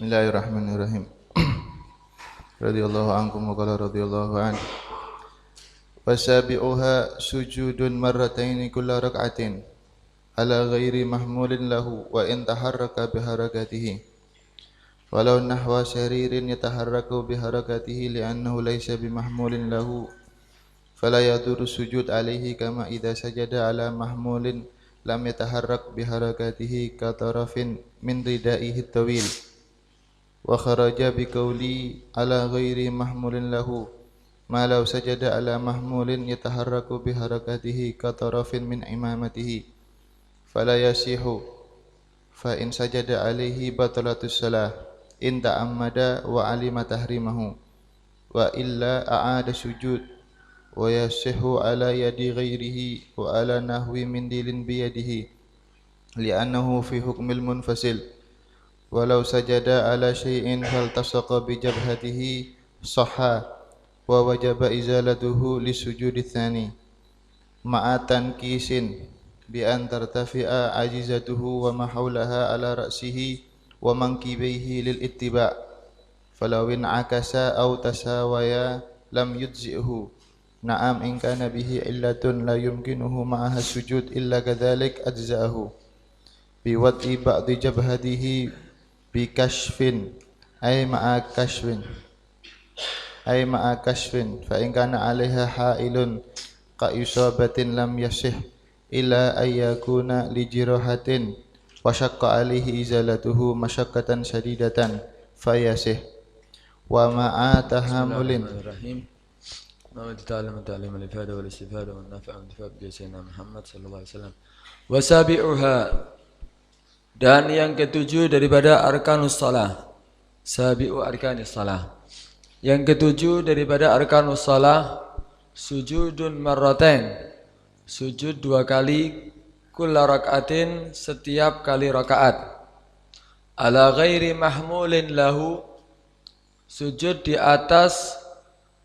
Bismillahirrahmanirrahim. Radhiyallahu ankum wa qala radhiyallahu an. Wasabi'uha sujudun marrataini kulla rak'atin ala ghairi mahmulin lahu wa in taharraka biharakatihi. Walau nahwa saririn yataharraku biharakatihi li'annahu laysa bimahmulin lahu fala yadurru sujud alaihi kama idza sajada ala mahmulin lam yataharrak biharakatihi ka tarafin min ridaihi tawil. Wa kharaja biqauli ala ghairi mahmulin lahu ma law sajada ala mahmulin yataharraku biharakatihi ka tarafin min imamatihi fala yasihu fa in sajada alaihi batalatus salah in ta'ammada wa alima tahrimahu wa illa a'ada sujud wa yasihu ala yadi ghairihi wa ala nahwi min dilin biyadihi li'annahu fi hukmil munfasil. Walau sajada ala syai'in faltasaqa bi jabhatihi sahha wa wajaba izalatuhu lisujudi tsani ma'atan kisin bi an tartafi'a ajizatuhu wa ma haulaha ala ra'sihi wa mankibaihi lil ittiba' falau in akasa aw tasawaya lam yujzi'hu na'am in kana bihi illatun la yumkinuhu ma'aha sujud illa kadzalik ajza'ahu bi wad'i ba'di jabhatihi bikashfin ay ma'a kashfin fa in kana 'alaiha ha'ilun ka isabatin lam yasih illa ayyakuna li jirahatin wa syaqqa 'alaihi izalatuhu masyaqqatan shadidatan fayasih wa ma'a tahammulin. Muhammad ta'alim al-ifada wal istifada wan nafa' wal intifa' bi sayyidina Muhammad sallallahu alaihi wasallam. Wasabi'uha, dan yang ketujuh daripada arkanus shalah. Sabi'u arkanis shalah. Yang ketujuh daripada arkanus shalah, sujudun marratain. Sujud dua kali kulla rak'atin, setiap kali rakaat. Ala ghairi mahmulin lahu, sujud di atas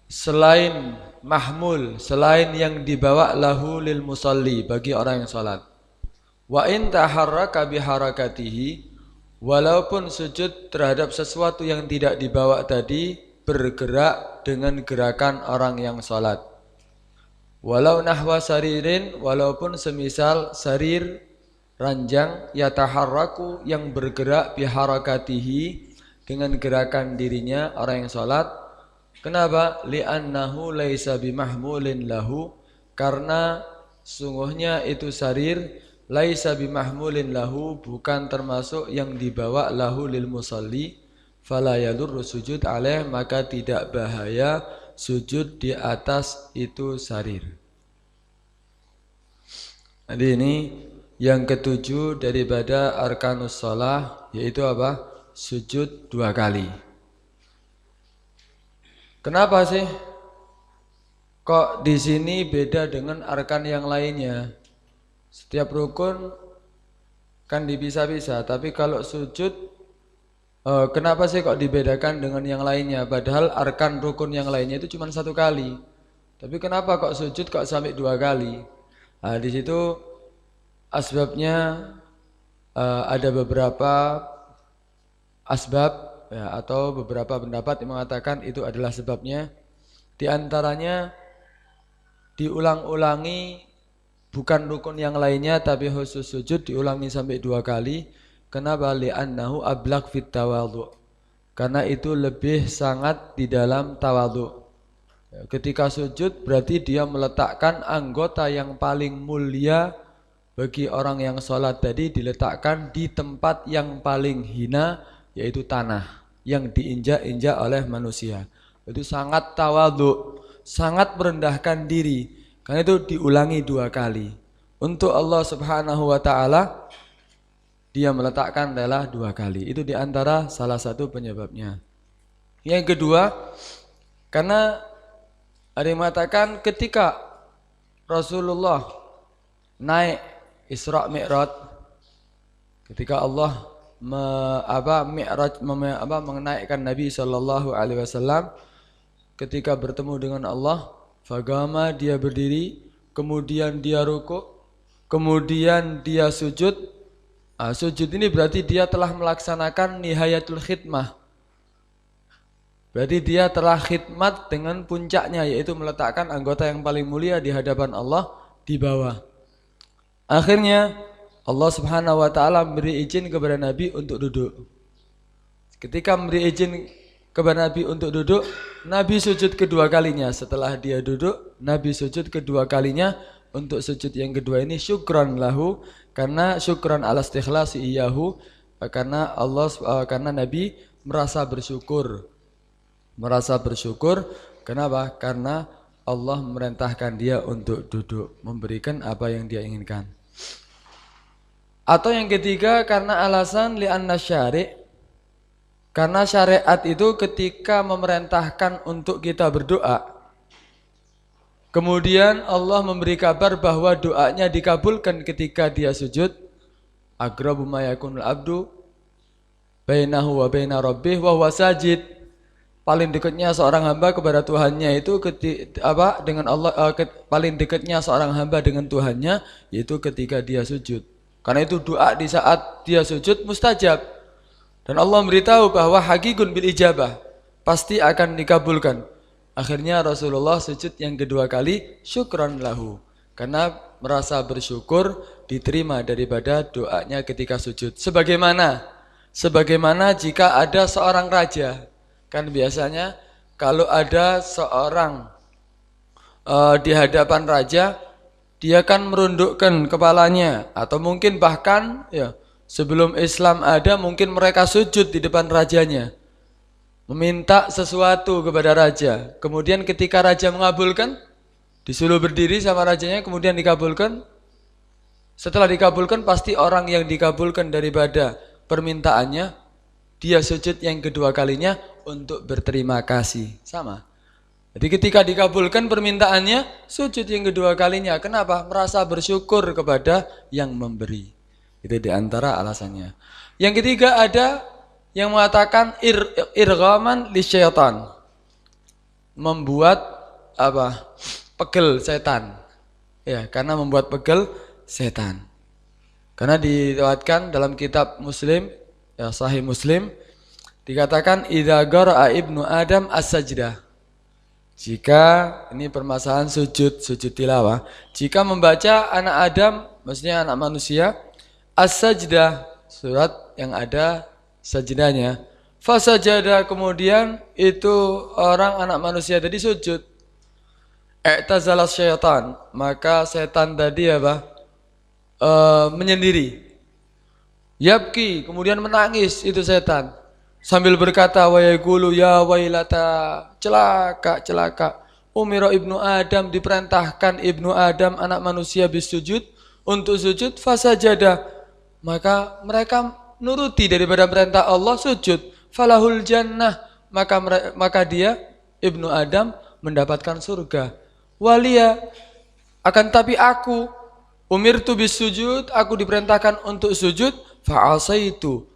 selain mahmul, selain yang dibawa lahu lil musalli, bagi orang yang salat. Wa in taharraka biharakatihi, walaupun sujud terhadap sesuatu yang tidak dibawa tadi bergerak dengan gerakan orang yang salat. Walau nahwa saririn, walaupun semisal sarir, ranjang, yataharraku, yang bergerak biharakatihi, dengan gerakan dirinya orang yang salat. Kenapa? Li'annahu laisa bimahmulin lahu, karena sungguhnya itu sarir laisa bimahmulin lahu, bukan termasuk yang dibawa lahu lil musalli, fala yadurru sujud alaih, maka tidak bahaya sujud di atas itu sarir. Jadi ini yang ketujuh daripada arkanus shalah, yaitu apa? Sujud dua kali. Kenapa sih kok di sini beda dengan arkan yang lainnya? Setiap rukun kan dipisah-pisah, tapi kalau sujud kenapa sih kok dibedakan dengan yang lainnya? Padahal arkan rukun yang lainnya itu cuma satu kali. Tapi kenapa kok sujud kok sampai dua kali? Nah, di situ asbabnya ada beberapa asbab ya, atau beberapa pendapat yang mengatakan itu adalah sebabnya. Di antaranya diulang-ulangi bukan rukun yang lainnya, tapi khusus sujud diulangi sampai dua kali. Kenapa? Li'annahu ablaq fit tawadhu, karena itu lebih sangat di dalam tawadhu. Ketika sujud berarti dia meletakkan anggota yang paling mulia bagi orang yang sholat tadi, diletakkan di tempat yang paling hina, yaitu tanah yang diinjak-injak oleh manusia. Itu sangat tawadhu, sangat merendahkan diri. Karena itu diulangi dua kali. Untuk Allah Subhanahu wa ta'ala, dia meletakkan adalah dua kali. Itu diantara salah satu penyebabnya. Yang kedua, karena ada yang mengatakan ketika Rasulullah naik Isra Mi'raj, ketika Allah mengenaikkan Nabi SAW, ketika bertemu dengan Allah, fagama, dia berdiri, kemudian dia rukuk, kemudian dia sujud, Sujud ini berarti dia telah melaksanakan nihayatul khidmah. Berarti dia telah khidmat dengan puncaknya, yaitu meletakkan anggota yang paling mulia di hadapan Allah di bawah. Akhirnya Allah Subhanahu wa taala memberi izin kepada Nabi untuk duduk. Ketika memberi izin kepada Nabi untuk duduk, Nabi sujud kedua kalinya. Setelah dia duduk, Nabi sujud kedua kalinya. Untuk sujud yang kedua ini syukran lahu, karena syukran ala istikhlasi iyahu, karena Nabi merasa bersyukur. Kenapa? Karena Allah memerintahkan dia untuk duduk, memberikan apa yang dia inginkan. Atau yang ketiga, karena alasan li'anna syari', karena syariat itu ketika memerintahkan untuk kita berdoa, kemudian Allah memberi kabar bahwa doanya dikabulkan ketika dia sujud. Aqrabu ma yakunul abdu bainahu wa baina rabbih wa huwa sajid. Paling dekatnya seorang hamba kepada Tuhannya itu paling dekatnya seorang hamba dengan Tuhannya yaitu ketika dia sujud. Karena itu doa di saat dia sujud mustajab. Dan Allah memberitahu bahwa haqiqun bil ijabah, pasti akan dikabulkan. Akhirnya Rasulullah sujud yang kedua kali syukran lahu, karena merasa bersyukur diterima daripada doanya ketika sujud. Sebagaimana jika ada seorang raja, kan biasanya kalau ada seorang di hadapan raja, dia kan merundukkan kepalanya, atau mungkin bahkan sebelum Islam ada, mungkin mereka sujud di depan rajanya, meminta sesuatu kepada raja. Kemudian ketika raja mengabulkan, disuruh berdiri sama rajanya, kemudian dikabulkan. Setelah dikabulkan, pasti orang yang dikabulkan daripada permintaannya, dia sujud yang kedua kalinya untuk berterima kasih. Sama. Jadi ketika dikabulkan permintaannya, sujud yang kedua kalinya. Kenapa? Merasa bersyukur kepada yang memberi. Itu diantara alasannya. Yang ketiga ada yang mengatakan irghaman lisyaitan, membuat pegel setan. Ya, karena membuat pegel setan. Karena diriwayatkan dalam kitab Muslim, Sahih Muslim, dikatakan idza qara'a ibnu Adam as-sajdah. Jika ini permasalahan sujud tilawah, jika membaca anak Adam, maksudnya anak manusia, as-sajdah, surat yang ada sajdahnya, fasajada, kemudian itu orang anak manusia tadi sujud, i'tazala syaitan, maka setan tadi menyendiri, yabki, kemudian menangis itu setan sambil berkata wa yaqulu ya wailata, celaka, umira ibnu Adam, diperintahkan ibnu Adam anak manusia bisujud, untuk sujud, fasajada, maka mereka nuruti daripada perintah Allah, sujud, falahul jannah, maka dia ibnu Adam mendapatkan surga. Walia, akan tapi aku umirtu bisujud, aku diperintahkan untuk sujud, fa'asaitu,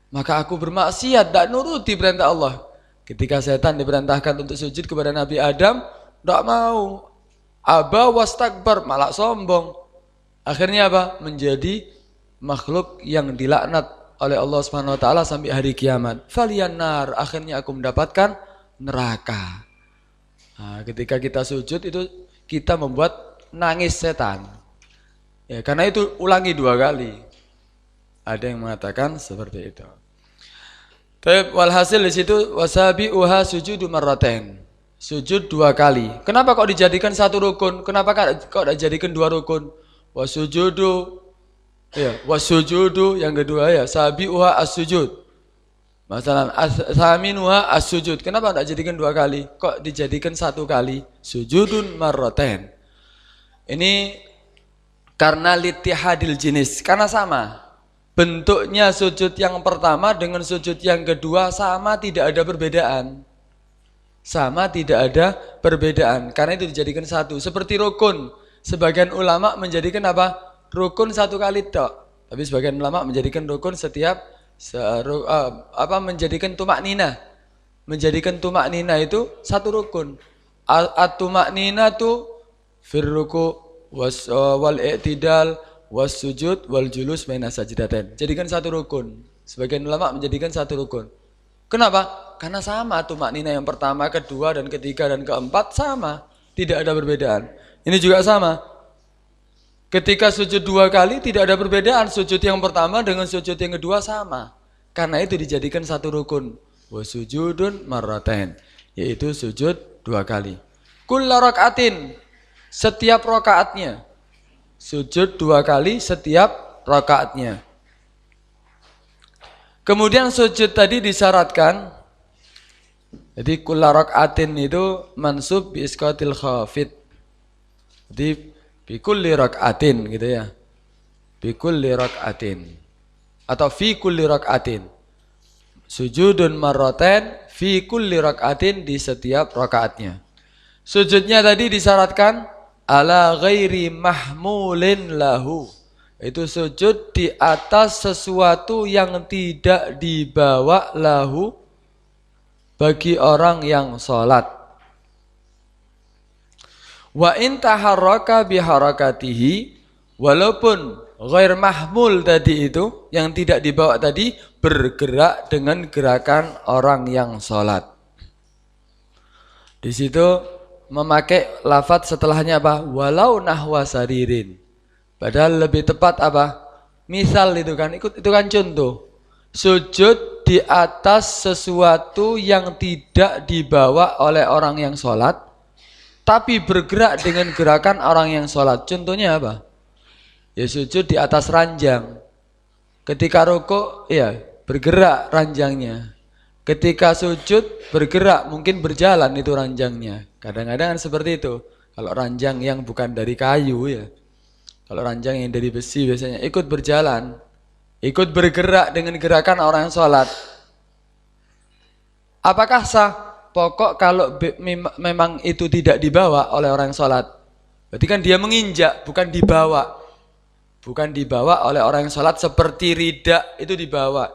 maka aku bermaksiat, tak nuruti perintah Allah. Ketika setan diperintahkan untuk sujud kepada Nabi Adam, tak mau, aba wastakbar, malah sombong. Akhirnya menjadi makhluk yang dilaknat oleh Allah Subhanahu wa taala sampai hari kiamat. Faliyanar, akhirnya aku mendapatkan neraka. Nah, ketika kita sujud itu kita membuat nangis setan. Ya, karena itu ulangi 2 kali. Ada yang mengatakan seperti itu. Tapi walhasil di situ wasabi'uha sujudu marratain. Sujud 2 kali. Kenapa kok dijadikan 1 rukun? Kenapa kok dijadikan 2 rukun? Wasujudu, wasujudu yang kedua sabi'uha as-sujud. Masalah thaminuha as-sujud. Kenapa tidak dijadikan 2 kali? Kok dijadikan 1 kali? Sujudun marratain. Ini karena litihadil jenis, karena sama. Bentuknya sujud yang pertama dengan sujud yang kedua sama, tidak ada perbedaan. Sama, tidak ada perbedaan. Karena itu dijadikan 1. Seperti rukun. Sebagian ulama menjadikan rukun 1 kali tok. Tapi sebagian ulama menjadikan rukun setiap menjadikan tumak nina. Menjadikan tumak nina itu 1 rukun. At-tumak nina tu fir ruku wal i'tidal was sujud wal julus baina sajdatain. Jadikan satu rukun. Sebagian ulama menjadikan satu rukun. Kenapa? Karena sama tumaknina yang pertama, kedua, dan ketiga, dan keempat sama. Tidak ada perbedaan. Ini juga sama. Ketika sujud 2 kali tidak ada perbedaan. Sujud yang pertama dengan sujud yang kedua sama. Karena itu dijadikan satu rukun. Wasujudun marratain. Yaitu sujud 2 kali. Kulla rakaatin. Setiap rakaatnya. Sujud 2 kali setiap rakaatnya. Kemudian sujud tadi disyaratkan. Jadi kulla rakaatin itu mansub bi isqatil khafid. Jadi bi kulli rakaatin gitu ya. Bi kulli rakaatin. Atau fi kulli rakaatin. Sujudun marratain fi kulli rakaatin di setiap rakaatnya. Sujudnya tadi disyaratkan ala ghairi mahmulin lahu. Itu sujud di atas sesuatu yang tidak dibawa lahu bagi orang yang sholat. Wa in taharraka biharakatihi, walaupun ghair mahmul tadi itu yang tidak dibawa tadi bergerak dengan gerakan orang yang sholat. Di situ memakai lafadz setelahnya apa? Walau nahwa saririn. Padahal lebih tepat apa? Misal itu kan, itu kan contoh. Sujud di atas sesuatu yang tidak dibawa oleh orang yang sholat, tapi bergerak dengan gerakan orang yang sholat. Contohnya apa? Ya sujud di atas ranjang. Ketika rukuk, ya bergerak ranjangnya. Ketika sujud bergerak, mungkin berjalan itu ranjangnya. Kadang-kadang kan seperti itu. Kalau ranjang yang bukan dari kayu ya. Kalau ranjang yang dari besi biasanya ikut berjalan, ikut bergerak dengan gerakan orang yang sholat. Apakah sah? Pokok kalau memang itu tidak dibawa oleh orang yang sholat. Berarti kan dia menginjak, bukan dibawa. Bukan dibawa oleh orang yang sholat seperti ridak itu dibawa.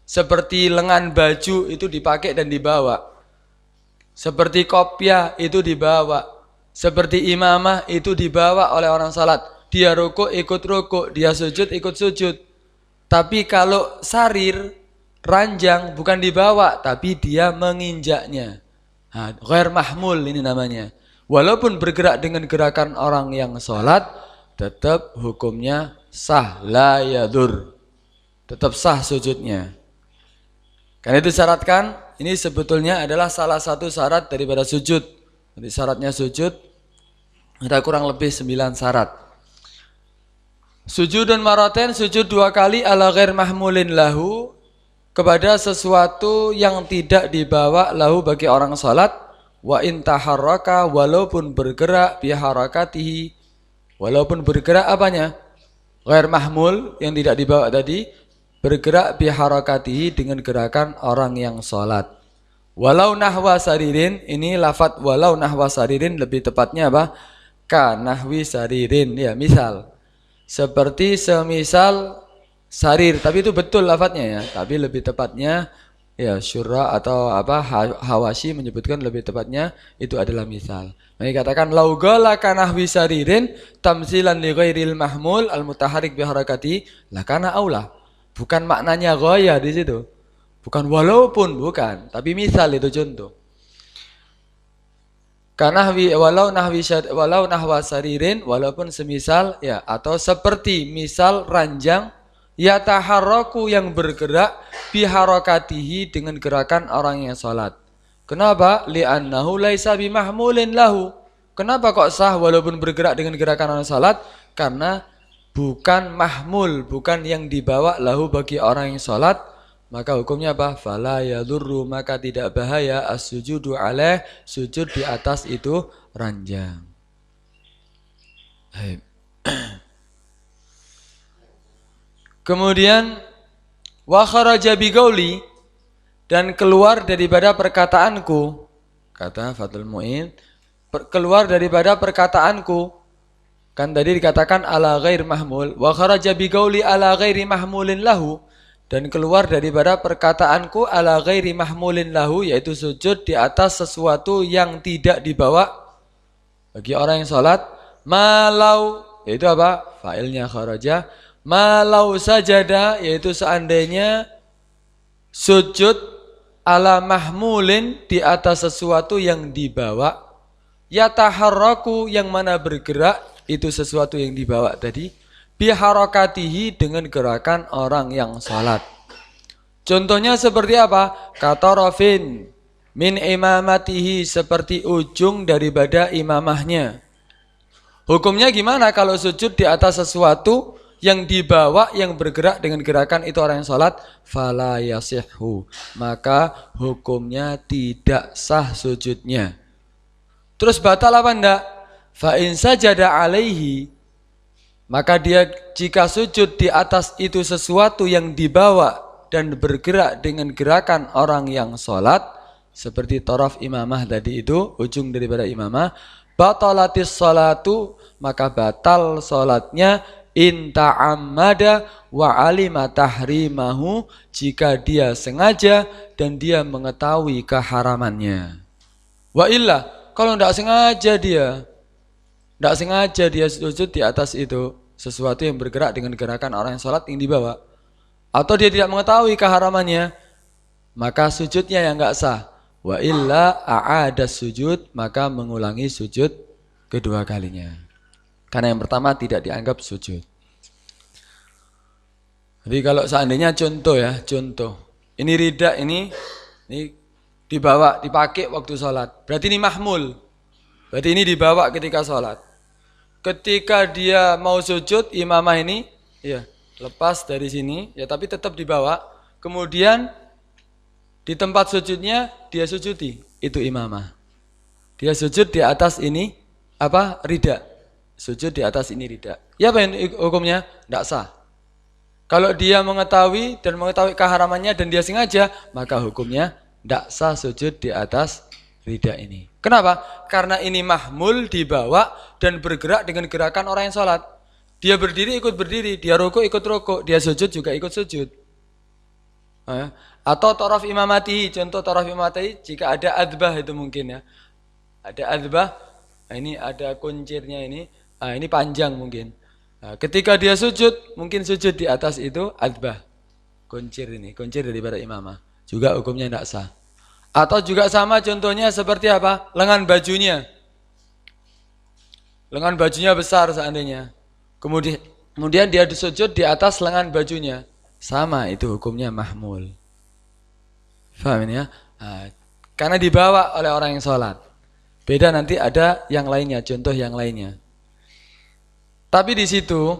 Seperti lengan baju itu dipakai dan dibawa. Seperti kopiah itu dibawa. Seperti imamah itu dibawa oleh orang sholat. Dia rukuk ikut rukuk, dia sujud ikut sujud. Tapi kalau sarir, ranjang bukan dibawa, tapi dia menginjaknya. Ghair mahmul ini namanya. Walaupun bergerak dengan gerakan orang yang sholat, tetap hukumnya sah, la yadur. Tetap sah sujudnya. Karena itu syaratkan, ini sebetulnya adalah salah satu syarat daripada sujud. Jadi syaratnya sujud, ada kurang lebih 9 syarat. Sujudun maratain, sujud 2 kali ala ghair mahmulin lahu, kepada sesuatu yang tidak dibawa lahu bagi orang salat. Wa in taharraka, walaupun bergerak biharakatihi, walaupun bergerak apanya? Ghair mahmul yang tidak dibawa tadi, bergerak biharakatihi dengan gerakan orang yang salat. Walau nahwa saririn, ini lafadz walau nahwa saririn lebih tepatnya apa? Ka nahwi saririn, ya misal. Seperti semisal sarir, tapi itu betul lafadznya ya, tapi lebih tepatnya ya syurra atau apa Hawashi menyebutkan lebih tepatnya itu adalah misal. Mereka katakan laugala kanahwi saririn tamsilan li ghairil mahmul al mutaharrik bi harakati lakana aula. Bukan maknanya ghaya di situ. Bukan walaupun, bukan, tapi misal itu contoh. Kanahwi walau nahwa saririn, walaupun semisal ya, atau seperti misal ranjang yataharraku yang bergerak biharakatihi dengan gerakan orang yang salat. Kenapa? Li'annahu laisa bimahmulin lahu. Kenapa kok sah walaupun bergerak dengan gerakan orang salat? Karena bukan mahmul, bukan yang dibawa lahu bagi orang yang salat. Maka hukumnya apa? Fala yadurru, maka tidak bahaya as-sujudu alaih, sujud di atas itu ranjang. Kemudian wa kharaja bi qauli, dan keluar daripada perkataanku, kata Fathul Mu'in, keluar daripada perkataanku. Kan tadi dikatakan ala ghair mahmul, wa kharaja bi qauli ala ghairi mahmulin lahu, dan keluar daripada perkataanku ala ghairi mahmulin lahu, yaitu sujud di atas sesuatu yang tidak dibawa bagi orang yang sholat. Malau yaitu apa? Fa'ilnya kharaja. Malau sajada, yaitu seandainya sujud ala mahmulin, di atas sesuatu yang dibawa. Yataharraku, yang mana bergerak, itu sesuatu yang dibawa tadi. Biharakatihi, dengan gerakan orang yang salat. Contohnya seperti apa? Katarafin min imamatihi, seperti ujung daripada imamahnya. Hukumnya gimana kalau sujud di atas sesuatu yang dibawa, yang bergerak dengan gerakan itu orang yang salat? Fala yasihhu, maka hukumnya tidak sah sujudnya. Terus batal apa enggak? Fa in sajada alaihi, maka dia jika sujud di atas itu sesuatu yang dibawa dan bergerak dengan gerakan orang yang sholat, seperti taraf imamah tadi itu, ujung daripada imamah, batalatis sholatu, maka batal sholatnya, in ta'ammada wa alima tahrimahu, jika dia sengaja dan dia mengetahui keharamannya. Wa illa, kalau tidak sengaja dia sujud di atas itu, sesuatu yang bergerak dengan gerakan orang yang sholat yang dibawa, atau dia tidak mengetahui keharamannya, maka sujudnya yang enggak sah. Wa illa a'ada sujud, maka mengulangi sujud kedua kalinya. Karena yang pertama tidak dianggap sujud. Jadi kalau seandainya contoh, ini rida ini dibawa, dipakai waktu sholat, berarti ini mahmul, berarti ini dibawa ketika sholat. Ketika dia mau sujud, imamah ini lepas dari sini, tapi tetap dibawa. Kemudian di tempat sujudnya dia sujudi, itu imamah. Dia sujud di atas ini rida. Sujud di atas ini rida. Ya apa yang hukumnya? Tidak sah. Kalau dia mengetahui keharamannya dan dia sengaja, maka hukumnya tidak sah sujud di atas rida ini. Kenapa? Karena ini mahmul, dibawa dan bergerak dengan gerakan orang yang sholat. Dia berdiri ikut berdiri, dia rukuk ikut rukuk, dia sujud juga ikut sujud. Atau taraf imamati, contoh taraf imamati jika ada adbah itu mungkin ya. Ada adbah, ini ada kuncirnya ini panjang mungkin. Ketika dia sujud, mungkin sujud di atas itu adbah. Kuncir daripada imamah. Juga hukumnya tidak sah. Atau juga sama contohnya seperti apa? Lengan bajunya. Lengan bajunya besar seandainya. Kemudian dia sujud di atas lengan bajunya. Sama, itu hukumnya mahmul. Faham ini ya? Karena dibawa oleh orang yang sholat. Beda nanti ada yang lainnya, contoh yang lainnya. Tapi di situ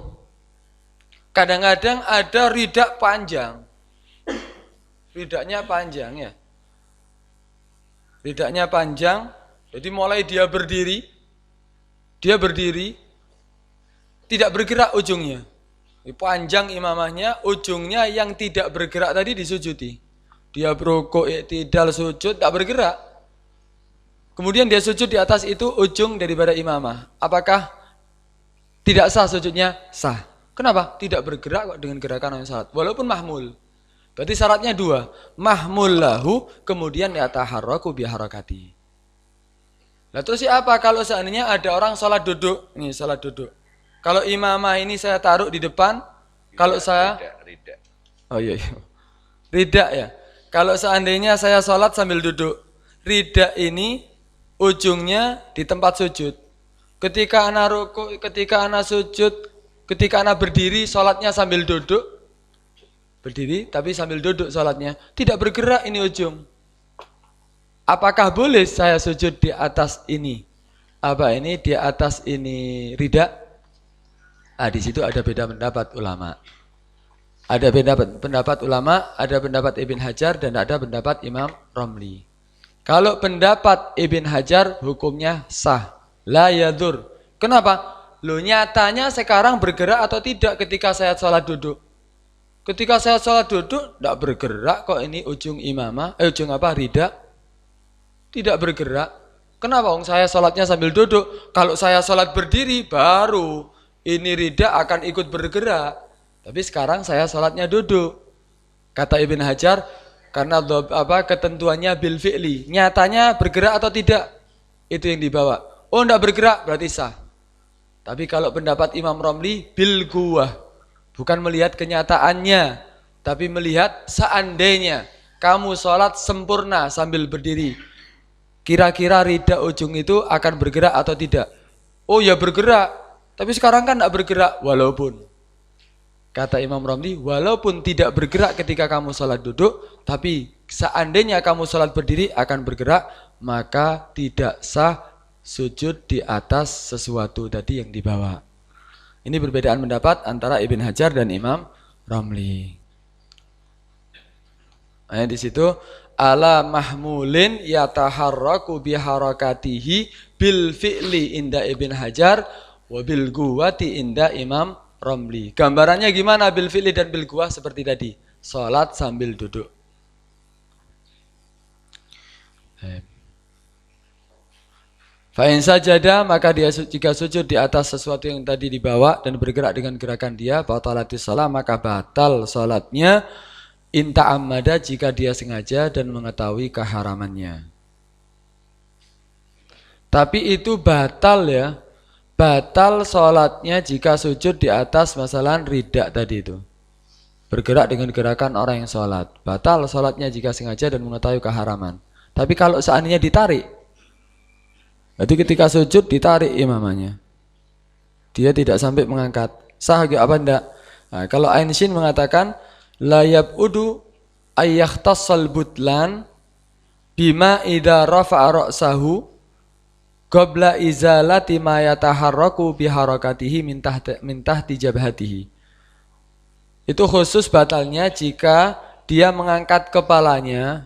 kadang-kadang ada ridak panjang. Ridaknya panjang ya. Ridaknya panjang, jadi mulai dia berdiri, tidak bergerak ujungnya. Panjang imamahnya, ujungnya yang tidak bergerak tadi disujudi. Dia berukuk, iktidal, sujud, tak bergerak. Kemudian dia sujud di atas itu ujung daripada imamah. Apakah tidak sah sujudnya? Sah. Kenapa? Tidak bergerak kok dengan gerakan yang salat. Walaupun mahmul. Berarti syaratnya dua. Mahmul lahu, kemudian yataharraku biharakati. Nah terus apa kalau seandainya ada orang salat duduk? Nih salat duduk. Kalau imamah ini saya taruh di depan, kalau saya rida. Oh iya. Rida ya. Kalau seandainya saya salat sambil duduk, rida ini ujungnya di tempat sujud. Ketika anak rukuk, ketika anak sujud, ketika anak berdiri, salatnya sambil duduk. Berdiri tapi sambil duduk salatnya, tidak bergerak ini ujung. Apakah boleh saya sujud di atas ini? Di atas ini rida? Di situ ada beda pendapat ulama. Ada pendapat ulama, ada pendapat Ibn Hajar dan ada pendapat Imam Romli. Kalau pendapat Ibn Hajar hukumnya sah, la yadur. Kenapa? Loh nyatanya sekarang bergerak atau tidak ketika saya sholat duduk? Ketika saya sholat duduk tidak bergerak kok ini ujung imamah, rida? Tidak bergerak. Kenapa? Saya sholatnya sambil duduk. Kalau saya sholat berdiri baru ini rida akan ikut bergerak. Tapi sekarang saya sholatnya duduk. Kata Ibn Hajar, karena ketentuannya bil fi'li. Nyatanya bergerak atau tidak? Itu yang dibawa. Oh, tidak bergerak berarti sah. Tapi kalau pendapat Imam Romli bil quwwah, bukan melihat kenyataannya, tapi melihat seandainya kamu sholat sempurna sambil berdiri, kira-kira rida ujung itu akan bergerak atau tidak? Oh ya bergerak, tapi sekarang kan tidak bergerak. Walaupun, kata Imam Romli, walaupun tidak bergerak ketika kamu sholat duduk, tapi seandainya kamu sholat berdiri akan bergerak, maka tidak sah sujud di atas sesuatu tadi yang dibawa. Ini perbedaan pendapat antara Ibn Hajar dan Imam Romli. Nah, di situ ala mahmulin yataharraku biharakatihi bil fi'li inda Ibn Hajar wa bil quwwati inda Imam Romli. Gambarannya gimana bil fi'li dan bil quwwah? Seperti tadi, salat sambil duduk. Fa'in sajada, maka dia jika sujud di atas sesuatu yang tadi dibawa dan bergerak dengan gerakan dia, batalatis shalah, maka batal salatnya. Inta amada, jika dia sengaja dan mengetahui keharamannya. Tapi itu batal ya, batal salatnya jika sujud di atas masalah rida tadi itu, bergerak dengan gerakan orang yang salat. Batal salatnya jika sengaja dan mengetahui keharaman. Tapi kalau seandainya ditarik, berarti ketika sujud ditarik imamannya, dia tidak sampai mengangkat, sah apa enggak? Nah, kalau Ain Shin mengatakan la yab'udu ayyahtassal butlan bima idza rafa'a ra'sahu qabla izalati ma yataharraku biharakatihi min tahti jabhatihi. Itu khusus batalnya jika dia mengangkat kepalanya.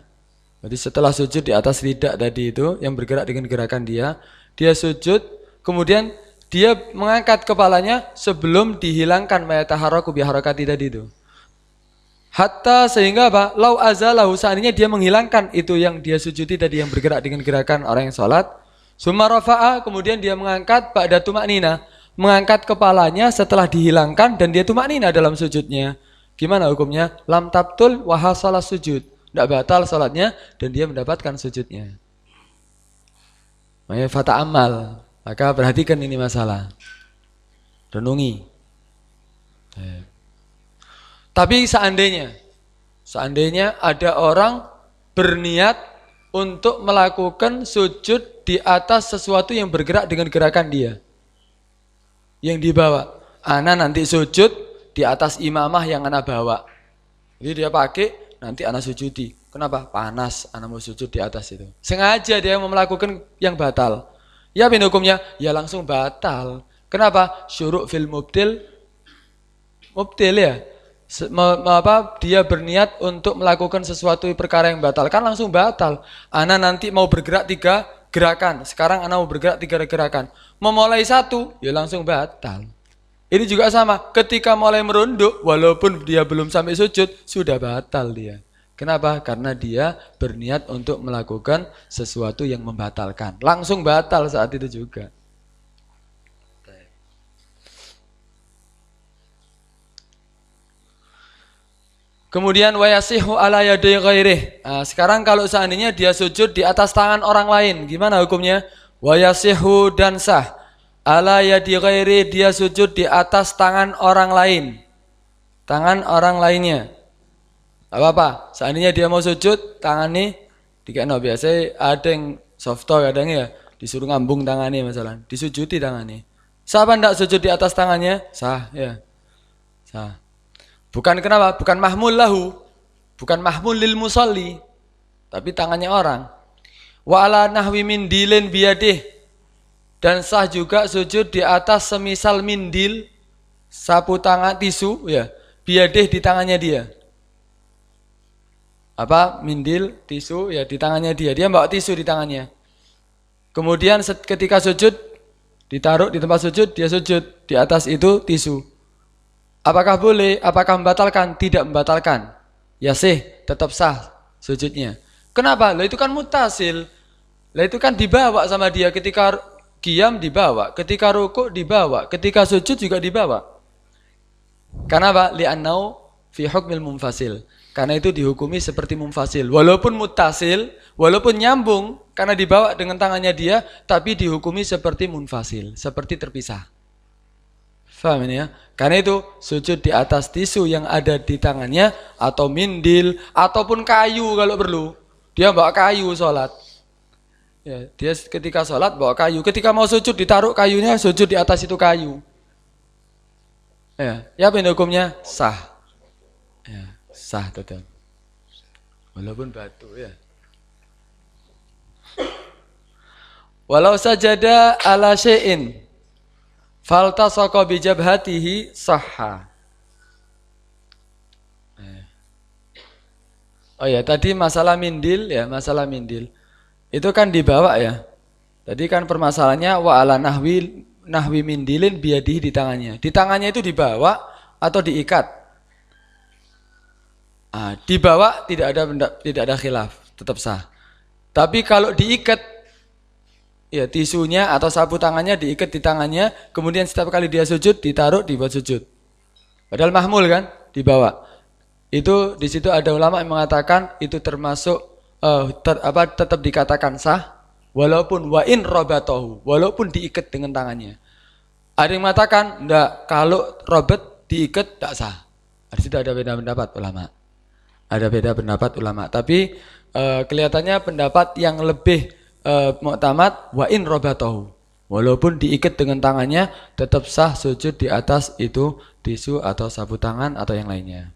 Jadi setelah sujud di atas lidah tadi itu yang bergerak dengan gerakan dia sujud, kemudian dia mengangkat kepalanya sebelum dihilangkan mayataharraku biharakati tadi itu. Hatta sehingga apa? Lau azalahu, seandainya dia menghilangkan itu yang dia sujudi tadi yang bergerak dengan gerakan orang yang salat. Summa rafa'a, kemudian dia mengangkat ba'da tumaknina, mengangkat kepalanya setelah dihilangkan dan dia tumaknina dalam sujudnya. Gimana hukumnya? Lam tabtul wa hasalah sujud. Tidak batal salatnya dan dia mendapatkan sujudnya. Makanya fata amal. Maka perhatikan ini masalah. Renungi. Tapi seandainya ada orang berniat untuk melakukan sujud di atas sesuatu yang bergerak dengan gerakan dia, yang dibawa. Ana nanti sujud di atas imamah yang ana bawa. Jadi dia pakai, nanti anak sujudi. Kenapa? Panas, anak mau sujud di atas itu. Sengaja dia mau melakukan yang batal. Ya bin hukumnya, ya langsung batal. Kenapa? Syuruk fil mubtil ya. Dia berniat untuk melakukan sesuatu perkara yang batal, kan langsung batal. Anak nanti mau bergerak 3 gerakan. Sekarang anak mau bergerak 3 gerakan. Memulai 1, ya langsung batal. Ini juga sama, ketika mulai merunduk, walaupun dia belum sampai sujud, sudah batal dia. Kenapa? Karena dia berniat untuk melakukan sesuatu yang membatalkan. Langsung batal saat itu juga. Kemudian wayasihu ala yadai ghairih. Nah, sekarang kalau seandainya dia sujud di atas tangan orang lain, gimana hukumnya? Wayasihu dan sah. Ala yadi ghairi, dia sujud di atas tangan orang lain. Tangan orang lainnya. Apa-apa, seandainya dia mau sujud, tangan nih dikena biasa ada yang softo kadang ya, disuruh ngambung tangannya masalah, disujudi tangannya. Sah apa enggak sujud di atas tangannya? Sah, ya. Sah. Bukan kenapa? Bukan mahmul lahu. Bukan mahmul lil musalli. Tapi tangannya orang. Wa ala nahwi mindilin biyadih. Dan sah juga sujud di atas semisal mindil, sapu tangan tisu ya, biadih di tangannya dia. Apa? Mindil, tisu ya di tangannya dia. Dia bawa tisu di tangannya. Kemudian ketika sujud ditaruh di tempat sujud, dia sujud di atas itu tisu. Apakah boleh? Apakah membatalkan? Tidak membatalkan. Ya sih, tetap sah sujudnya. Kenapa? Lah itu kan mutasil. Lah itu kan dibawa sama dia ketika qiyam dibawa, ketika rukuk dibawa, ketika sujud juga dibawa. Kenapa? Li'annau fi hukmil munfasil. Karena itu dihukumi seperti munfasil. Walaupun mutasil, walaupun nyambung karena dibawa dengan tangannya dia, tapi dihukumi seperti munfasil, seperti terpisah. Faham ini ya? Karena itu sujud di atas tisu yang ada di tangannya atau mindil ataupun kayu kalau perlu. Dia bawa kayu sholat. Ya, dia ketika sholat bawa kayu. Ketika mau sujud ditaruh kayunya, sujud di atas itu kayu. Ya apa hukumnya? Sah. Ya, sah tetap. Walaupun batu ya. Walau sajada ala syai'in faltasaqa bi jabhatihi sahha. Oh ya, tadi masalah mindil ya, masalah mindil. Itu kan dibawa ya. Tadi kan permasalahannya wa ala nahwi mindilin biadihi di tangannya. Di tangannya itu dibawa atau diikat? Dibawa tidak ada khilaf, tetap sah. Tapi kalau diikat, ya tisunya atau sapu tangannya diikat di tangannya, kemudian setiap kali dia sujud ditaruh dibuat sujud. Padahal mahmul kan, dibawa. Itu di situ ada ulama yang mengatakan itu termasuk tetap dikatakan sah, walaupun wa in robatohu, walaupun diikat dengan tangannya. Ada yang mengatakan enggak, kalau robet diikat tidak sah. Di situ ada beda pendapat ulama. Ada beda pendapat ulama, tapi kelihatannya pendapat yang lebih mu'tamad wa in robatohu, walaupun diikat dengan tangannya tetap sah sujud di atas itu tisu atau sapu tangan atau yang lainnya.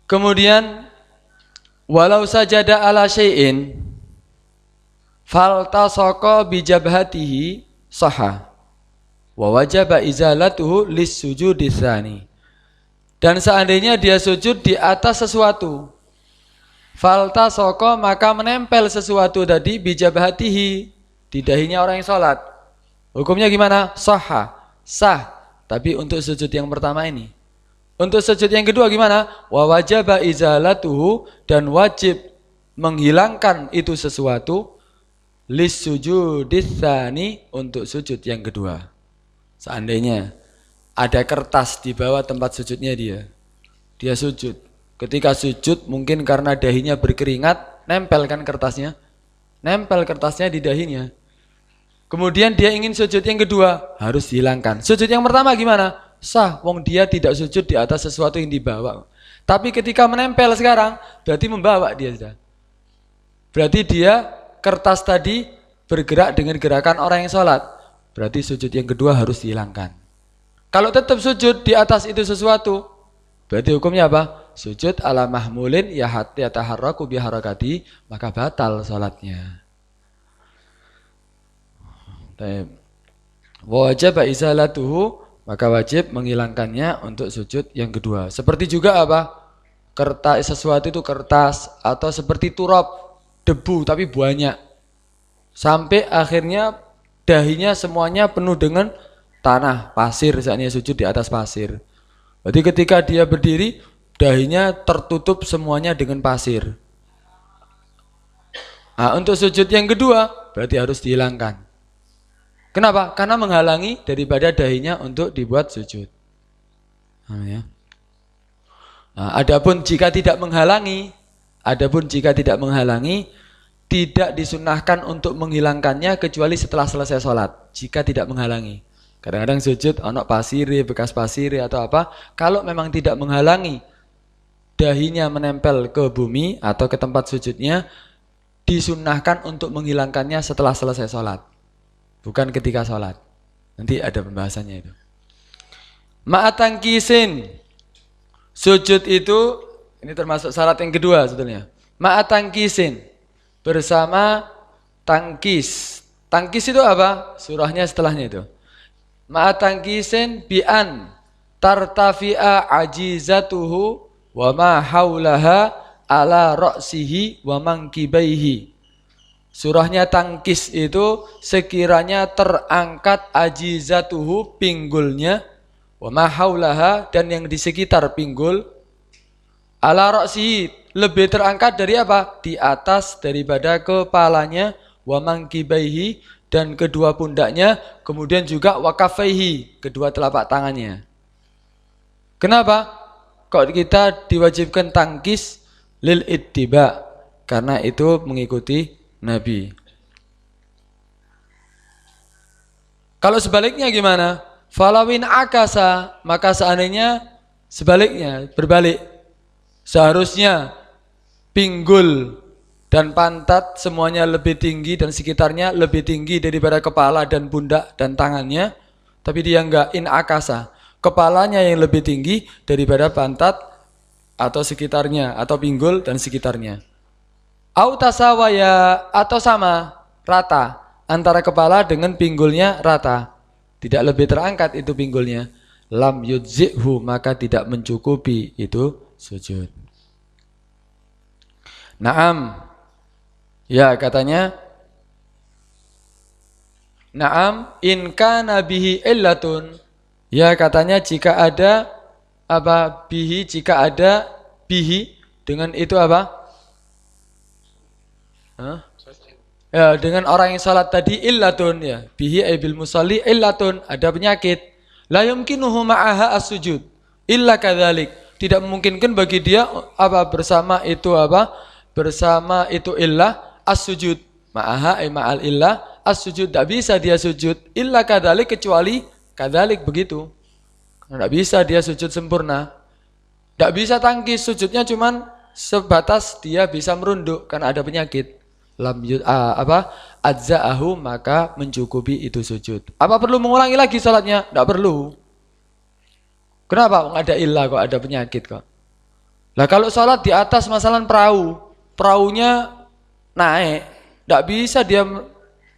Kemudian walau sajada ala syai'in faltasaqa bi jabhatihi sahha wa wajaba izalatuhu lis-sujudi tsani. Dan seandainya dia sujud di atas sesuatu, faltasaqa maka menempel sesuatu tadi bi jabhatihi di dahinya orang yang sholat. Hukumnya gimana? Sahha, sah. Tapi untuk sujud yang pertama ini. Untuk sujud yang kedua gimana? Wa wajaba izalatuhu, dan wajib menghilangkan itu sesuatu lis sujudits tsani, untuk sujud yang kedua. Seandainya ada kertas di bawah tempat sujudnya dia sujud. Ketika sujud mungkin karena dahinya berkeringat, nempel kan kertasnya? Nempel kertasnya di dahinya. Kemudian dia ingin sujud yang kedua, harus dihilangkan. Sujud yang pertama gimana? Sah, wong dia tidak sujud di atas sesuatu yang dibawa. Tapi ketika menempel sekarang, berarti membawa dia sudah. Berarti dia kertas tadi bergerak dengan gerakan orang yang sholat. Berarti sujud yang kedua harus dihilangkan. Kalau tetap sujud di atas itu sesuatu, berarti hukumnya apa? Sujud ala mahmulin yataharraku biharakati, maka batal sholatnya. Wajib izalatuhu, maka wajib menghilangkannya untuk sujud yang kedua. Seperti juga apa? Kertas, sesuatu itu kertas, atau seperti turab, debu tapi banyak. Sampai akhirnya dahinya semuanya penuh dengan tanah, pasir, saatnya sujud di atas pasir. Berarti ketika dia berdiri, dahinya tertutup semuanya dengan pasir. Untuk sujud yang kedua, berarti harus dihilangkan. Kenapa? Karena menghalangi daripada dahinya untuk dibuat sujud. Adapun jika tidak menghalangi, tidak disunahkan untuk menghilangkannya kecuali setelah selesai sholat. Jika tidak menghalangi, kadang-kadang sujud onok pasiri, bekas pasiri atau apa. Kalau memang tidak menghalangi, dahinya menempel ke bumi atau ke tempat sujudnya, disunahkan untuk menghilangkannya setelah selesai sholat. Bukan ketika sholat. Nanti ada pembahasannya itu. Ma'atangkisin. Sujud itu, ini termasuk syarat yang kedua sebetulnya. Ma'atangkisin. Bersama tangkis. Tangkis itu apa? Surahnya setelahnya itu. Ma'atangkisin bi'an tartafi'a ajizatuhu wa ma haulaha ala ra'sihi wa mankibaihi. Surahnya tangkis itu sekiranya terangkat ajizatuhu, pinggulnya, wa ma haulaha, dan yang di sekitar pinggul, ala ra'sihi, lebih terangkat dari apa? Di atas daripada kepalanya, wa mankibaihi, dan kedua pundaknya, kemudian juga wa kafaihi, kedua telapak tangannya. Kenapa? Kok kita diwajibkan tangkis? Lil ittiba, karena itu mengikuti Nabi. Kalau sebaliknya gimana? Falawin akasa, maka seandainya sebaliknya, berbalik. Seharusnya pinggul dan pantat semuanya lebih tinggi dan sekitarnya lebih tinggi daripada kepala dan pundak dan tangannya. Tapi dia enggak, in akasa. Kepalanya yang lebih tinggi daripada pantat atau sekitarnya, atau pinggul dan sekitarnya. Au tasawaya, atau sama, rata. Antara kepala dengan pinggulnya rata. Tidak lebih terangkat itu pinggulnya. Lam yudzikhu, maka tidak mencukupi itu sujud. Naam. Ya katanya. Naam in kana bihi illatun. Ya katanya jika ada apa bihi, jika ada bihi dengan itu apa? Hah? Ya, dengan orang yang salat tadi illatun ya. Bihi aibil musalli illatun, ada penyakit. La yumkinuhu ma'aha as-sujud illa kadzalik. Tidak memungkinkan bagi dia apa bersama itu apa? Bersama itu illah as-sujud. Ma'aha ay ma'al illah as-sujud. Tidak bisa dia sujud illa kadzalik, kecuali kadzalik begitu. Tidak bisa dia sujud sempurna. Tidak bisa tangkis, sujudnya cuman sebatas dia bisa merunduk karena ada penyakit. Lam adza'ahu, maka mencukupi itu sujud. Apa perlu mengulangi lagi salatnya? Tidak perlu. Kenapa? Nggak ada illah kok, ada penyakit kok. Lah kalau salat di atas masalah perahu, perahunya naik, tidak bisa dia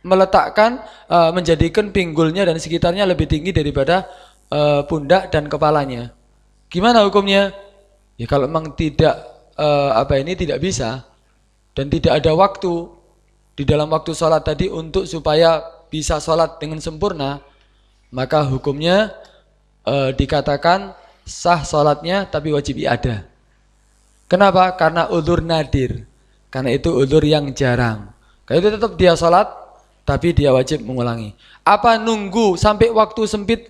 meletakkan menjadikan pinggulnya dan sekitarnya lebih tinggi daripada pundak dan kepalanya. Gimana hukumnya? Ya kalau memang tidak tidak bisa. Dan tidak ada waktu di dalam waktu sholat tadi untuk supaya bisa sholat dengan sempurna, maka hukumnya dikatakan sah sholatnya tapi wajib i'adah. Kenapa? Karena udzur nadir. Karena itu udzur yang jarang. Karena itu tetap dia sholat tapi dia wajib mengulangi. Apa nunggu sampai waktu sempit?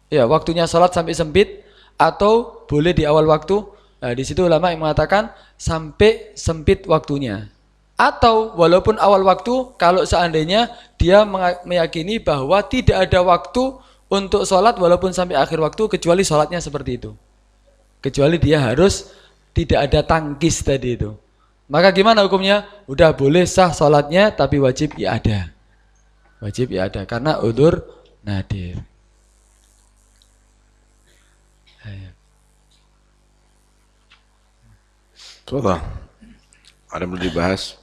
Ya, waktunya sholat sampai sempit, atau boleh di awal waktu? Nah, di situ ulama yang mengatakan sampai sempit waktunya. Atau walaupun awal waktu, kalau seandainya dia meyakini bahwa tidak ada waktu untuk sholat walaupun sampai akhir waktu, kecuali sholatnya seperti itu. Kecuali dia harus tidak ada tangkis tadi itu. Maka gimana hukumnya? Udah boleh sah sholatnya tapi wajib i'adah. Wajib i'adah karena udzur nadir. Coba, ada yang perlu dibahas?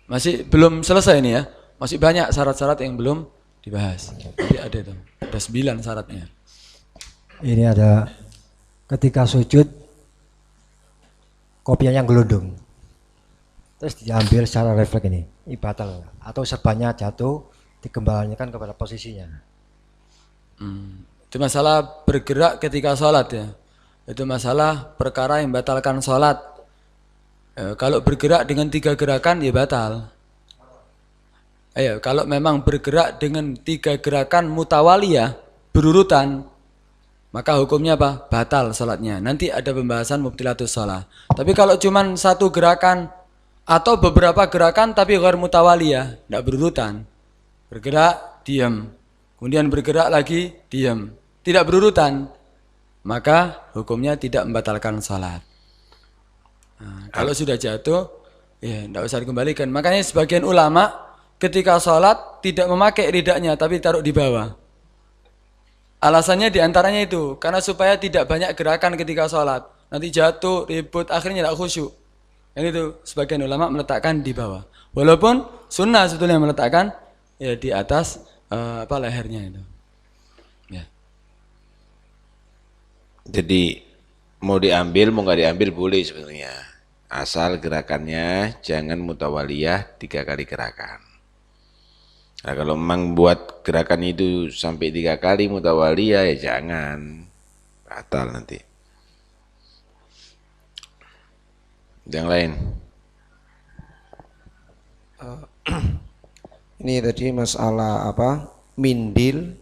Masih belum selesai ini ya. Masih banyak syarat-syarat yang belum dibahas. Jadi ada itu. Ada 9 syaratnya. Ini ada ketika sujud kopiahnya gelundung. Terus diambil secara refleks ini batal. Atau serbannya jatuh, dikembalikan kepada posisinya. Itu masalah bergerak ketika sholat ya. Itu masalah perkara yang batalkan sholat. Kalau bergerak dengan 3 gerakan ya batal. Kalau memang bergerak dengan 3 gerakan mutawaliyah, berurutan, maka hukumnya apa? Batal sholatnya. Nanti ada pembahasan mubtilatus sholat. Tapi kalau cuma 1 gerakan atau beberapa gerakan tapi ghair mutawaliyah, tidak berurutan. Bergerak, diam. Kemudian bergerak lagi, diam. Tidak berurutan. Maka hukumnya tidak membatalkan salat. Nah, kalau sudah jatuh, ya tidak usah dikembalikan. Makanya sebagian ulama ketika salat tidak memakai ridaknya, tapi taruh di bawah. Alasannya diantaranya itu, karena supaya tidak banyak gerakan ketika salat. Nanti jatuh, ribut, akhirnya tidak khusyuk. Yang itu sebagian ulama meletakkan di bawah. Walaupun sunnah sebetulnya meletakkan ya di atas lehernya itu. Jadi mau diambil mau nggak diambil boleh sebenarnya, asal gerakannya jangan mutawaliyah 3 kali gerakan. Nah, kalau memang buat gerakan itu sampai 3 kali mutawaliyah ya jangan, batal nanti. Yang lain? Ini tadi masalah apa? Mindil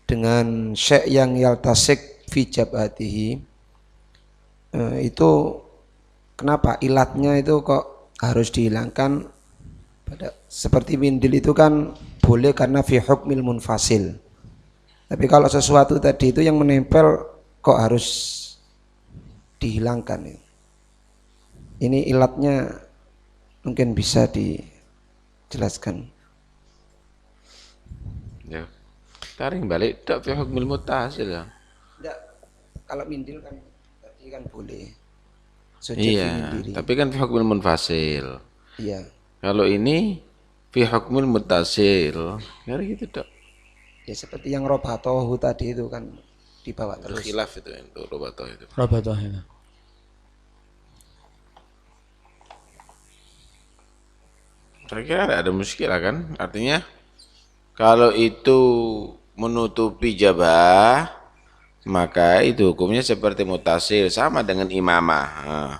dengan syek yang yaltasik fi jabhatihi, itu kenapa ilatnya itu kok harus dihilangkan? Seperti mindil itu kan boleh karena fi hukmil munfasil. Tapi kalau sesuatu tadi itu yang menempel kok harus dihilangkan. Ini ilatnya mungkin bisa dijelaskan. Ya. Taring balik tak fi hukmil mutasil ya. Enggak, kalau mindil kan tadi kan boleh. Sujud Iya, mindiri. tapi kan fi hukmil munfasil. Iya. Kalau ini fi hukmil mutasil, ya gitu tak. Ya seperti yang robatohu tadi itu kan dibawa terus. Khilaf itu untuk robatoh itu. Rabatoh itu. Saya kira tidak ada muskilah kan, artinya kalau itu menutupi jabah, maka itu hukumnya seperti mutasil, sama dengan imamah. Nah,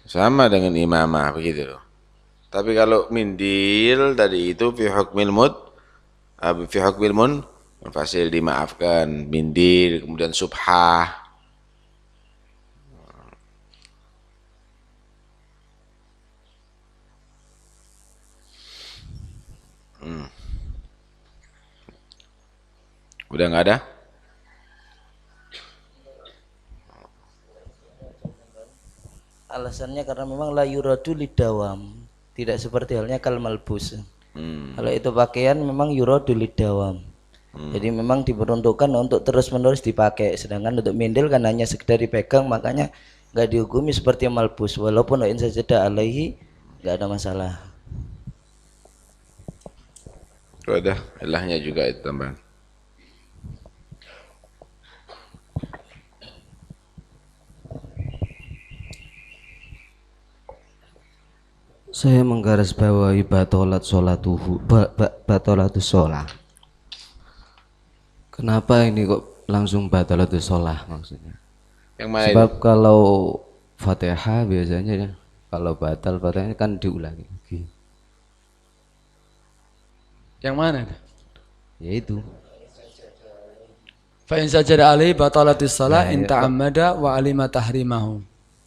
sama dengan imamah begitu loh. Tapi kalau mindil tadi itu fi hukmil munfasil dimaafkan, mindil kemudian subhah. Udah nggak ada? Alasannya karena memang la yuradu lidawam, tidak seperti halnya kal malbus. Kalau itu pakaian memang yuradu lidawam. Jadi memang diperuntukkan untuk terus-menerus dipakai. Sedangkan untuk mindil kan hanya sekedar dipegang, makanya nggak dihukumi seperti malbus. Walaupun in sajada alaihi nggak ada masalah. Itu ada ilahnya juga itu tambahan. Saya menggarisbawahi batolat sholatuhu, batolatus sholah. Kenapa ini kok langsung batolatus sholah maksudnya? Yang mana Sebab itu? kalau Fatihah biasanya ya, kalau batal Fatihah kan diulangi lagi. Yang mana itu? Yaitu Fa in sajada alaihi batalatis shalah Ya, in ya. ta'ammada wa alima tahrimahu.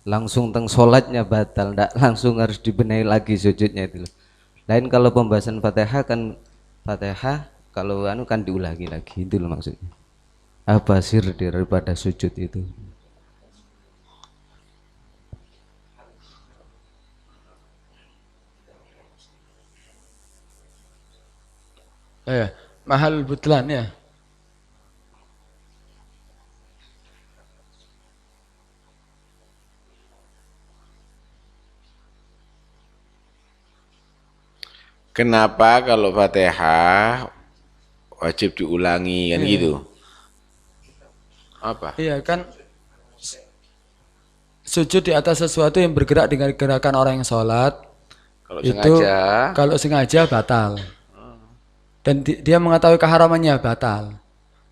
langsung teng sholatnya batal, ndak langsung harus dibenahi lagi sujudnya itu loh. Lain kalau pembahasan Fatihah kan Fatihah kalau anu kan diulangi lagi itu loh maksudnya. Apa sir daripada sujud itu? Mahal butlan ya. Kenapa kalau Fatihah wajib diulangi kan gitu? Apa? Iya kan sujud di atas sesuatu yang bergerak dengan gerakan orang yang sholat Kalau itu sengaja, kalau sengaja batal dan dia mengetahui keharamannya batal.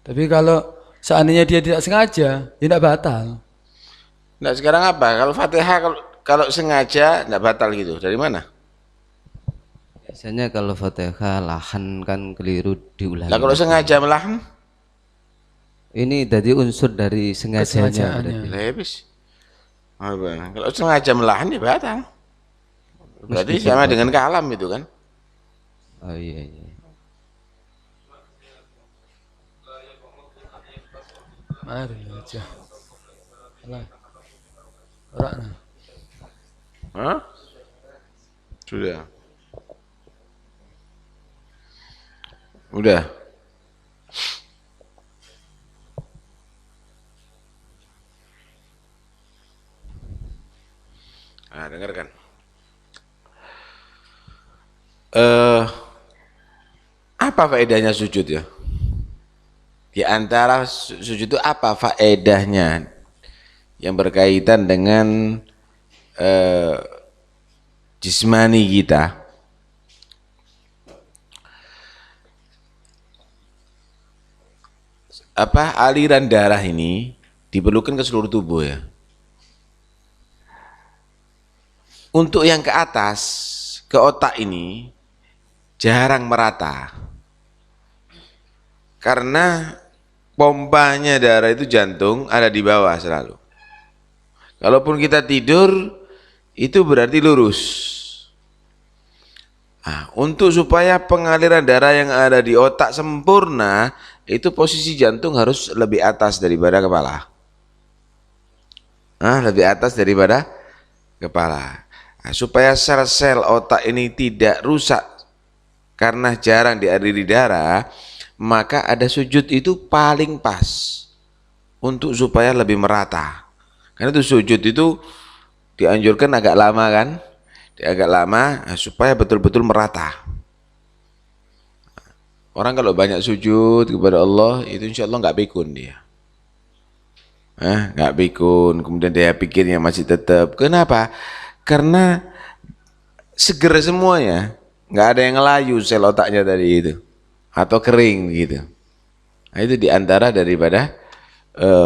Tapi kalau seandainya dia tidak sengaja tidak batal. nah sekarang apa? Kalau Fatihah kalau sengaja tidak batal gitu. Dari mana? Biasanya kalau Fatihah lahan kan keliru diulangi. Lah kalau lagi. sengaja melahan, Ini tadi unsur dari sengajanya Kesengajaannya. berarti. lah habis. Apa? Kalau sengaja melahan ya batal. Berarti Meskipun sama batal. dengan kalam itu kan? Oh iya iya. Mari aja. Lah. Orang. Hah? Sudah. Udah. Nah, dengarkan. Apa faedahnya sujud ya? Di antara sujud itu apa faedahnya yang berkaitan dengan jismani kita? Apa aliran darah ini diperlukan ke seluruh tubuh ya? Untuk yang ke atas, ke otak ini jarang merata. Karena pompanya darah itu jantung ada di bawah selalu. Kalaupun kita tidur, itu berarti lurus. Nah, untuk supaya pengaliran darah yang ada di otak sempurna, itu posisi jantung harus lebih atas daripada kepala. Lebih atas daripada kepala. Nah, supaya sel-sel otak ini tidak rusak karena jarang dialiri darah, maka ada sujud itu paling pas untuk supaya lebih merata. Karena itu sujud itu dianjurkan agak lama kan? Agak lama supaya betul-betul merata. Orang kalau banyak sujud kepada Allah itu insya Allah nggak pikun dia. Nggak pikun, kemudian dia pikirnya masih tetap. Kenapa? Karena seger semuanya, nggak ada yang ngelayu sel otaknya tadi itu, atau kering gitu. Nah, itu diantara daripada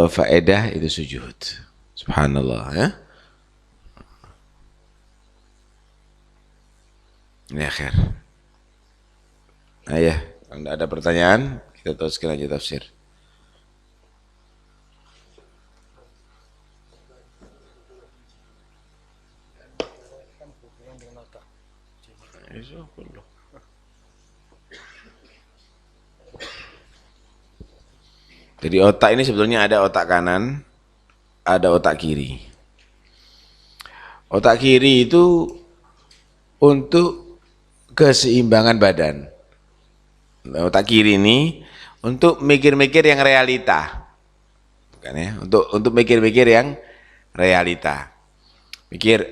faedah itu sujud. Subhanallah ya. Ini akhir. Nah ya, kalau tidak ada pertanyaan, kita teruskan aja tafsir. Jadi otak ini sebetulnya ada otak kanan, ada otak kiri. Otak kiri itu untuk keseimbangan badan. Otak kiri ini untuk mikir-mikir yang realita. Bukan ya? Untuk mikir-mikir yang realita. Mikir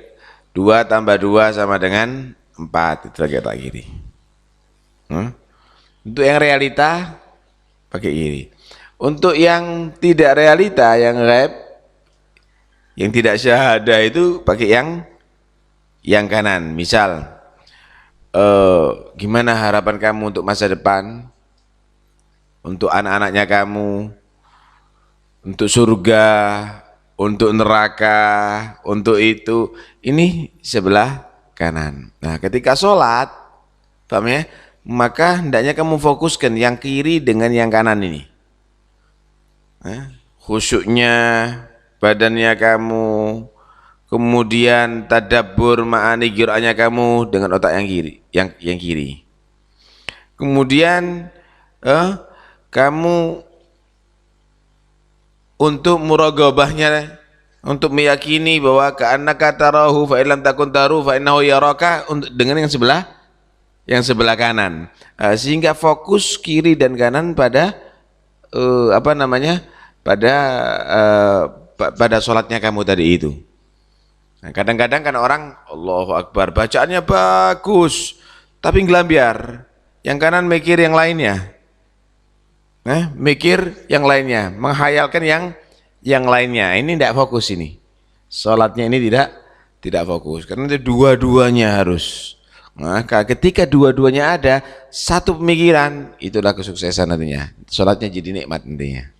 2 tambah 2 sama dengan 4, itu lagi otak kiri. Untuk yang realita pakai kiri. Untuk yang tidak realita, yang ghaib, yang tidak syahadah itu pakai yang kanan. Misal, gimana harapan kamu untuk masa depan, untuk anak-anaknya kamu, untuk surga, untuk neraka, untuk itu, ini sebelah kanan. Nah, ketika sholat, paham ya? Maka hendaknya kamu fokuskan yang kiri dengan yang kanan ini. Khusyuknya, badannya kamu, kemudian tadabbur ma'ani qiraatnya kamu dengan otak yang kiri, kemudian kamu untuk muraqabahnya, untuk meyakini bahwa ka'annaka tarahu fa illam takun tarahu fa innahu yaraka, dengan yang sebelah kanan, sehingga fokus kiri dan kanan pada pada sholatnya kamu tadi itu. Nah, kadang-kadang kan orang Allahu Akbar, bacaannya bagus, tapi ngelambiar. Yang kanan mikir yang lainnya. Mikir yang lainnya, menghayalkan yang lainnya. Ini tidak fokus ini. Sholatnya ini tidak fokus. Karena itu dua-duanya harus. Maka ketika dua-duanya ada, satu pemikiran, itulah kesuksesan nantinya. Sholatnya jadi nikmat nantinya.